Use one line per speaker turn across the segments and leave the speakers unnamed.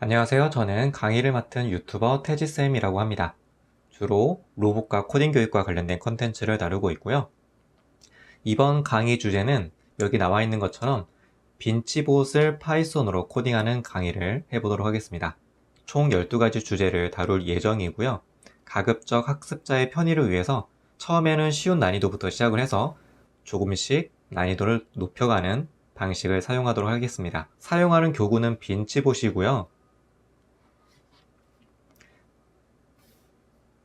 안녕하세요. 저는 강의를 맡은 유튜버 태지쌤이라고 합니다. 주로 로봇과 코딩 교육과 관련된 컨텐츠를 다루고 있고요. 이번 강의 주제는 여기 나와 있는 것처럼 빈치봇을 파이썬으로 코딩하는 강의를 해보도록 하겠습니다. 총 12가지 주제를 다룰 예정이고요. 가급적 학습자의 편의를 위해서 처음에는 쉬운 난이도부터 시작을 해서 조금씩 난이도를 높여가는 방식을 사용하도록 하겠습니다. 사용하는 교구는 빈치봇이고요.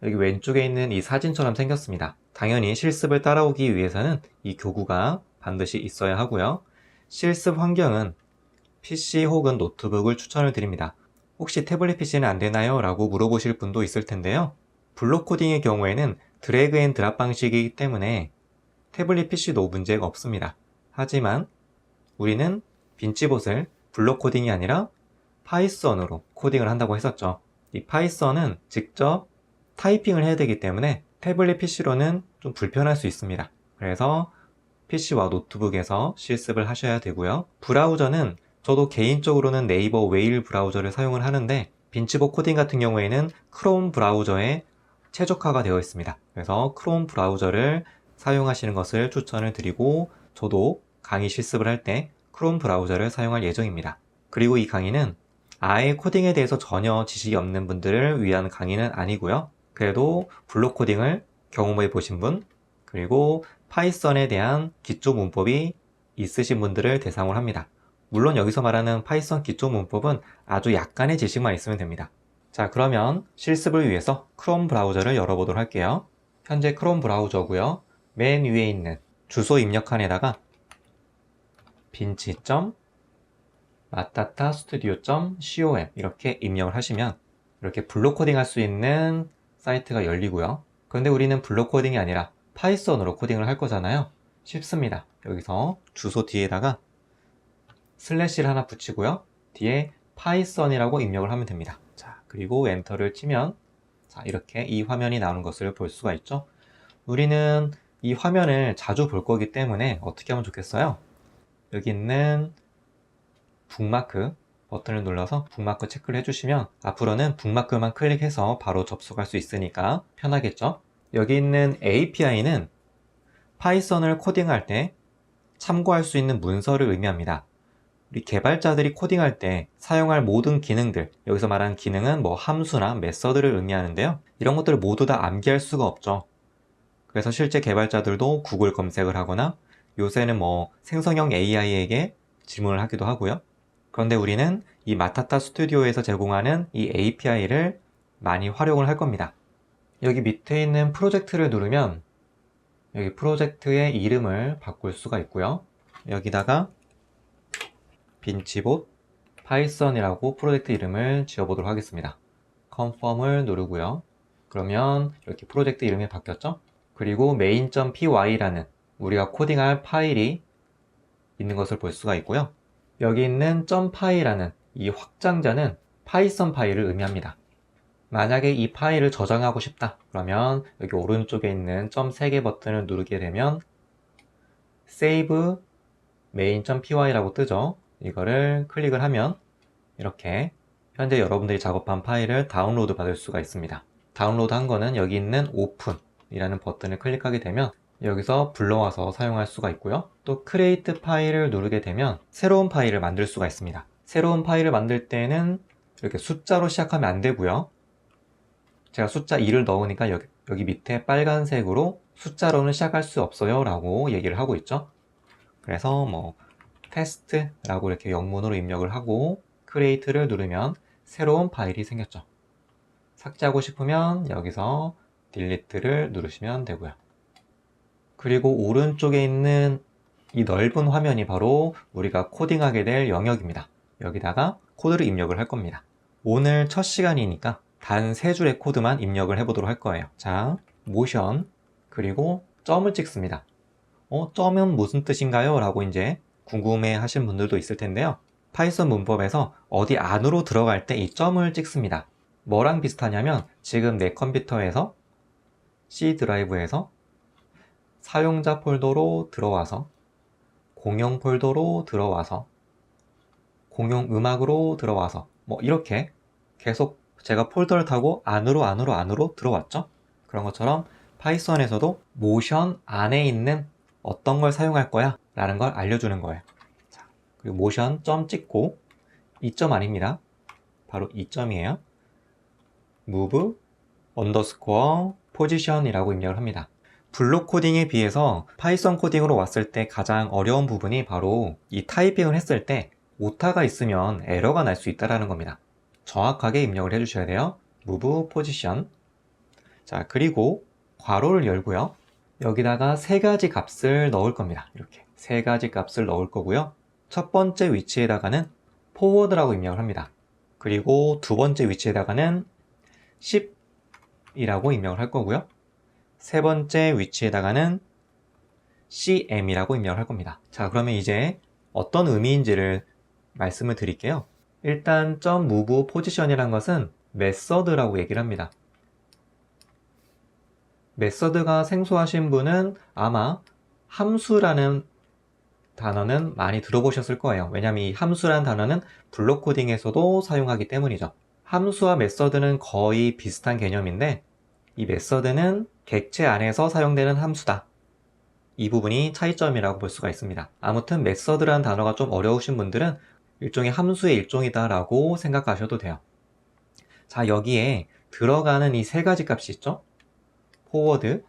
여기 왼쪽에 있는 이 사진처럼 생겼습니다. 당연히 실습을 따라오기 위해서는 이 교구가 반드시 있어야 하고요. 실습 환경은 PC 혹은 노트북을 추천을 드립니다. 혹시 태블릿 PC는 안 되나요? 라고 물어보실 분도 있을 텐데요. 블록 코딩의 경우에는 드래그 앤 드랍 방식이기 때문에 태블릿 PC도 문제가 없습니다. 하지만 우리는 빈치봇을 블록 코딩이 아니라 파이썬으로 코딩을 한다고 했었죠. 이 파이썬은 직접 타이핑을 해야 되기 때문에 태블릿 PC로는 좀 불편할 수 있습니다. 그래서 PC와 노트북에서 실습을 하셔야 되고요. 브라우저는 저도 개인적으로는 네이버 웨일 브라우저를 사용을 하는데 빈치봇 코딩 같은 경우에는 크롬 브라우저에 최적화가 되어 있습니다. 그래서 크롬 브라우저를 사용하시는 것을 추천을 드리고 저도 강의 실습을 할 때 크롬 브라우저를 사용할 예정입니다. 그리고 이 강의는 아예 코딩에 대해서 전혀 지식이 없는 분들을 위한 강의는 아니고요. 그래도 블록 코딩을 경험해 보신 분, 그리고 파이썬에 대한 기초 문법이 있으신 분들을 대상으로 합니다. 물론 여기서 말하는 파이썬 기초 문법은 아주 약간의 지식만 있으면 됩니다. 자, 그러면 실습을 위해서 크롬 브라우저를 열어보도록 할게요. 현재 크롬 브라우저고요. 맨 위에 있는 주소 입력칸에다가 빈치.matatastudio.com 이렇게 입력을 하시면 이렇게 블록 코딩 할 수 있는 사이트가 열리고요. 그런데 우리는 블록 코딩이 아니라 파이썬으로 코딩을 할 거잖아요. 쉽습니다. 여기서 주소 뒤에다가 슬래시를 하나 붙이고요. 뒤에 파이썬이라고 입력을 하면 됩니다. 자, 그리고 엔터를 치면 자, 이렇게 이 화면이 나오는 것을 볼 수가 있죠. 우리는 이 화면을 자주 볼 거기 때문에 어떻게 하면 좋겠어요? 여기 있는 북마크 버튼을 눌러서 북마크 체크를 해주시면 앞으로는 북마크만 클릭해서 바로 접속할 수 있으니까 편하겠죠? 여기 있는 API는 파이썬을 코딩할 때 참고할 수 있는 문서를 의미합니다. 우리 개발자들이 코딩할 때 사용할 모든 기능들, 여기서 말하는 기능은 뭐 함수나 메서드를 의미하는데요. 이런 것들을 모두 다 암기할 수가 없죠. 그래서 실제 개발자들도 구글 검색을 하거나 요새는 뭐 생성형 AI에게 질문을 하기도 하고요. 그런데 우리는 이 마타타 스튜디오에서 제공하는 이 API를 많이 활용을 할 겁니다. 여기 밑에 있는 프로젝트를 누르면 여기 프로젝트의 이름을 바꿀 수가 있고요. 여기다가 빈치봇 파이썬이라고 프로젝트 이름을 지어보도록 하겠습니다. 컨펌을 누르고요. 그러면 이렇게 프로젝트 이름이 바뀌었죠? 그리고 main.py라는 우리가 코딩할 파일이 있는 것을 볼 수가 있고요. 여기 있는 .py라는 이 확장자는 파이썬 파일을 의미합니다. 만약에 이 파일을 저장하고 싶다 그러면 여기 오른쪽에 있는 3개 버튼을 누르게 되면 save main.py라고 뜨죠. 이거를 클릭을 하면 이렇게 현재 여러분들이 작업한 파일을 다운로드 받을 수가 있습니다. 다운로드 한 거는 여기 있는 오픈 이라는 버튼을 클릭하게 되면 여기서 불러와서 사용할 수가 있고요. 또 크리에이트 파일을 누르게 되면 새로운 파일을 만들 수가 있습니다. 새로운 파일을 만들 때는 이렇게 숫자로 시작하면 안 되고요. 제가 숫자 2를 넣으니까 여기 밑에 빨간색으로 숫자로는 시작할 수 없어요 라고 얘기를 하고 있죠. 그래서 뭐 테스트라고 이렇게 영문으로 입력을 하고 크리에이트를 누르면 새로운 파일이 생겼죠. 삭제하고 싶으면 여기서 딜리트를 누르시면 되고요. 그리고 오른쪽에 있는 이 넓은 화면이 바로 우리가 코딩하게 될 영역입니다. 여기다가 코드를 입력을 할 겁니다. 오늘 첫 시간이니까 단 3줄의 코드만 입력을 해보도록 할 거예요. 자, 모션 그리고 점을 찍습니다. 점은 무슨 뜻인가요? 라고 이제 궁금해 하신 분들도 있을 텐데요. 파이썬 문법에서 어디 안으로 들어갈 때 이 점을 찍습니다. 뭐랑 비슷하냐면 지금 내 컴퓨터에서 C 드라이브에서 사용자 폴더로 들어와서 공용 폴더로 들어와서 공용 음악으로 들어와서 뭐 이렇게 계속 제가 폴더를 타고 안으로 들어왔죠. 그런 것처럼 파이썬에서도 모션 안에 있는 어떤 걸 사용할 거야 라는 걸 알려주는 거예요. 자, 그리고 모션 점 찍고 2점 아닙니다. 바로 2점이에요. move underscore position이라고 입력을 합니다. 블록 코딩에 비해서 파이썬 코딩으로 왔을 때 가장 어려운 부분이 바로 이 타이핑을 했을 때 오타가 있으면 에러가 날 수 있다는 겁니다. 정확하게 입력을 해주셔야 돼요. move position. 자, 그리고 괄호를 열고요. 여기다가 세 가지 값을 넣을 겁니다. 이렇게 세 가지 값을 넣을 거고요. 첫 번째 위치에다가는 forward라고 입력을 합니다. 그리고 두 번째 위치에다가는 10이라고 입력을 할 거고요. 세 번째 위치에다가는 cm이라고 입력을 할 겁니다. 자, 그러면 이제 어떤 의미인지를 말씀을 드릴게요. 일단 .move position이란 것은 메서드라고 얘기를 합니다. 메서드가 생소하신 분은 아마 함수라는 단어는 많이 들어보셨을 거예요. 왜냐하면 이 함수라는 단어는 블록 코딩에서도 사용하기 때문이죠. 함수와 메서드는 거의 비슷한 개념인데 이 메서드는 객체 안에서 사용되는 함수다. 이 부분이 차이점이라고 볼 수가 있습니다. 아무튼 메서드라는 단어가 좀 어려우신 분들은 일종의 함수의 일종이다 라고 생각하셔도 돼요. 자, 여기에 들어가는 이 세 가지 값이 있죠. forward,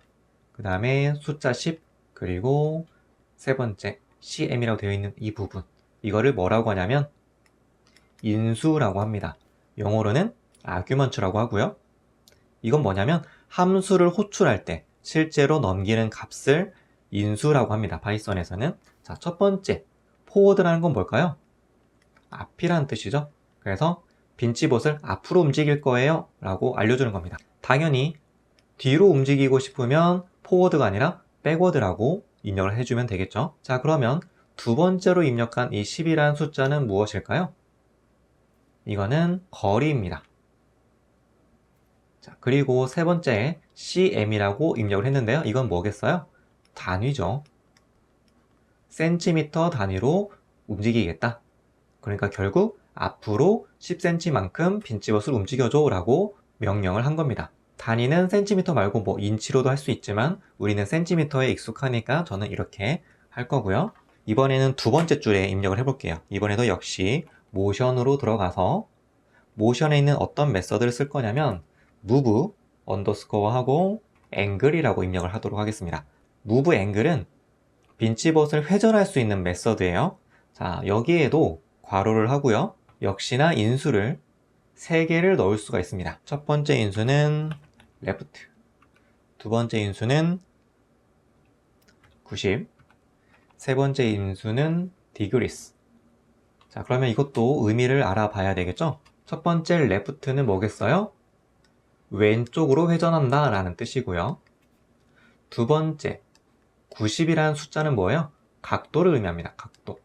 그 다음에 숫자 10, 그리고 세 번째 cm이라고 되어 있는 이 부분, 이거를 뭐라고 하냐면 인수라고 합니다. 영어로는 argument라고 하고요. 이건 뭐냐면 함수를 호출할 때 실제로 넘기는 값을 인수라고 합니다. 파이썬에서는. 자, 첫 번째 forward라는 건 뭘까요? 앞이라는 뜻이죠. 그래서 빈집옷을 앞으로 움직일 거예요 라고 알려주는 겁니다. 당연히 뒤로 움직이고 싶으면 forward가 아니라 backward라고 입력을 해주면 되겠죠. 자, 그러면 두 번째로 입력한 이 10이라는 숫자는 무엇일까요? 이거는 거리입니다. 자, 그리고 세 번째 cm이라고 입력을 했는데요. 이건 뭐겠어요? 단위죠. 센티미터 단위로 움직이겠다. 그러니까 결국 앞으로 10cm만큼 빈집옷을 움직여줘 라고 명령을 한 겁니다. 단위는 센티미터 말고 뭐 인치로도 할 수 있지만 우리는 센티미터에 익숙하니까 저는 이렇게 할 거고요. 이번에는 두 번째 줄에 입력을 해볼게요. 이번에도 역시 모션으로 들어가서 모션에 있는 어떤 메서드를 쓸 거냐면 move 언더스코어 하고 angle이라고 입력을 하도록 하겠습니다. move angle은 빈집옷을 회전할 수 있는 메서드예요. 자, 여기에도 괄호를 하고요. 역시나 인수를 3개를 넣을 수가 있습니다. 첫 번째 인수는 left, 두 번째 인수는 90, 세 번째 인수는 degrees. 자, 그러면 이것도 의미를 알아봐야 되겠죠? 첫 번째 left는 뭐겠어요? 왼쪽으로 회전한다 라는 뜻이고요. 두 번째 90이라는 숫자는 뭐예요? 각도를 의미합니다. 각도.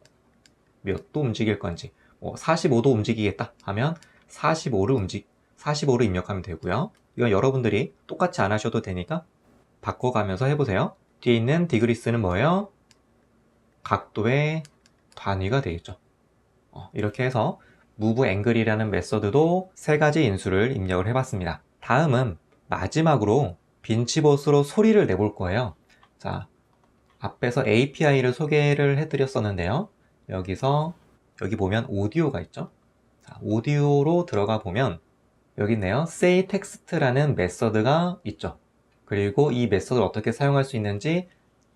몇 도 움직일 건지. 45도 움직이겠다 하면 45를 입력하면 되고요. 이건 여러분들이 똑같이 안 하셔도 되니까 바꿔가면서 해보세요. 뒤에 있는 디그리스는 뭐예요? 각도의 단위가 되겠죠. 이렇게 해서 move angle이라는 메서드도 세 가지 인수를 입력을 해봤습니다. 다음은 마지막으로 빈집옷으로 소리를 내볼 거예요. 자, 앞에서 API를 소개를 해드렸었는데요. 여기 보면 오디오가 있죠. 자, 오디오로 들어가 보면 여기 있네요. say text라는 메서드가 있죠. 그리고 이 메서드를 어떻게 사용할 수 있는지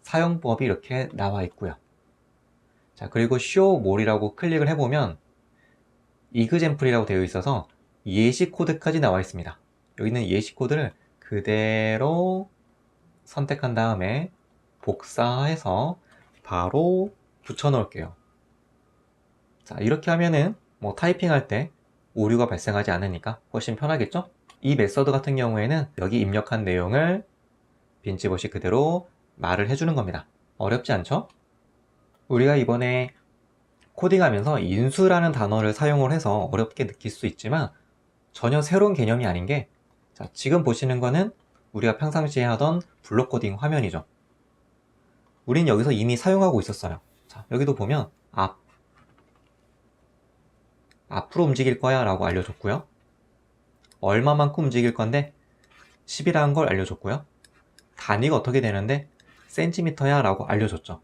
사용법이 이렇게 나와 있고요. 자, 그리고 show more이라고 클릭을 해보면 example이라고 되어 있어서 예시 코드까지 나와 있습니다. 여기 있는 예시 코드를 그대로 선택한 다음에 복사해서 바로 붙여 넣을게요. 자, 이렇게 하면은 뭐 타이핑할 때 오류가 발생하지 않으니까 훨씬 편하겠죠? 이 메서드 같은 경우에는 여기 입력한 내용을 빈집옷이 그대로 말을 해주는 겁니다. 어렵지 않죠? 우리가 이번에 코딩하면서 인수라는 단어를 사용을 해서 어렵게 느낄 수 있지만 전혀 새로운 개념이 아닌 게, 자, 지금 보시는 거는 우리가 평상시에 하던 블록 코딩 화면이죠. 우린 여기서 이미 사용하고 있었어요. 자, 여기도 보면 앞으로 움직일 거야 라고 알려줬고요. 얼마만큼 움직일 건데 10이라는 걸 알려줬고요. 단위가 어떻게 되는데 센티미터야 라고 알려줬죠.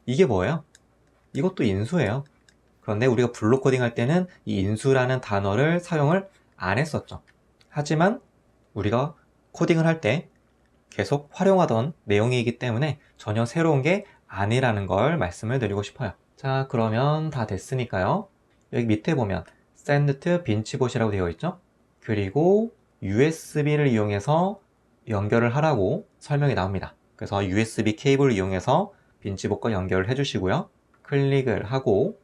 이게 뭐예요? 이것도 인수예요. 그런데 우리가 블록 코딩 할 때는 이 인수라는 단어를 사용을 안 했었죠. 하지만 우리가 코딩을 할 때 계속 활용하던 내용이기 때문에 전혀 새로운 게 아니라는 걸 말씀을 드리고 싶어요. 자, 그러면 다 됐으니까요. 여기 밑에 보면 send to 빈치봇이라고 되어 있죠. 그리고 USB를 이용해서 연결을 하라고 설명이 나옵니다. 그래서 USB 케이블을 이용해서 빈치봇과 연결을 해주시고요. 클릭을 하고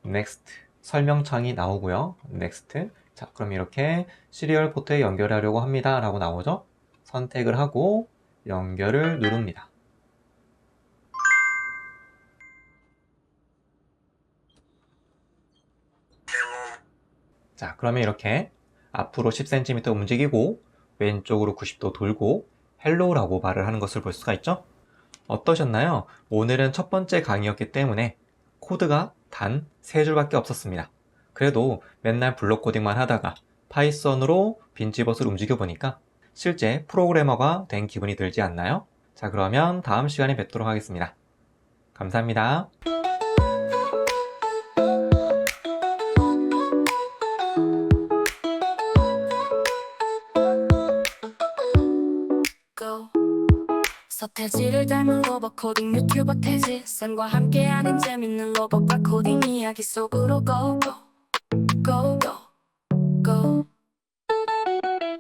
next 설명창이 나오고요. next. 자, 그럼 이렇게 시리얼 포트에 연결하려고 합니다 라고 나오죠. 선택을 하고 연결을 누릅니다. 자, 그러면 이렇게 앞으로 10cm 움직이고 왼쪽으로 90도 돌고 헬로우라고 말을 하는 것을 볼 수가 있죠. 어떠셨나요? 오늘은 첫 번째 강의였기 때문에 코드가 단 3줄밖에 없었습니다. 그래도 맨날 블록 코딩만 하다가 파이썬으로 빈집옷을 움직여 보니까 실제 프로그래머가 된 기분이 들지 않나요? 자, 그러면 다음 시간에 뵙도록 하겠습니다. 감사합니다.
서태지를 닮은 로봇 코딩 유튜버 태지 쌤과 함께하는 재밌는 로봇과 코딩 이야기 속으로 고고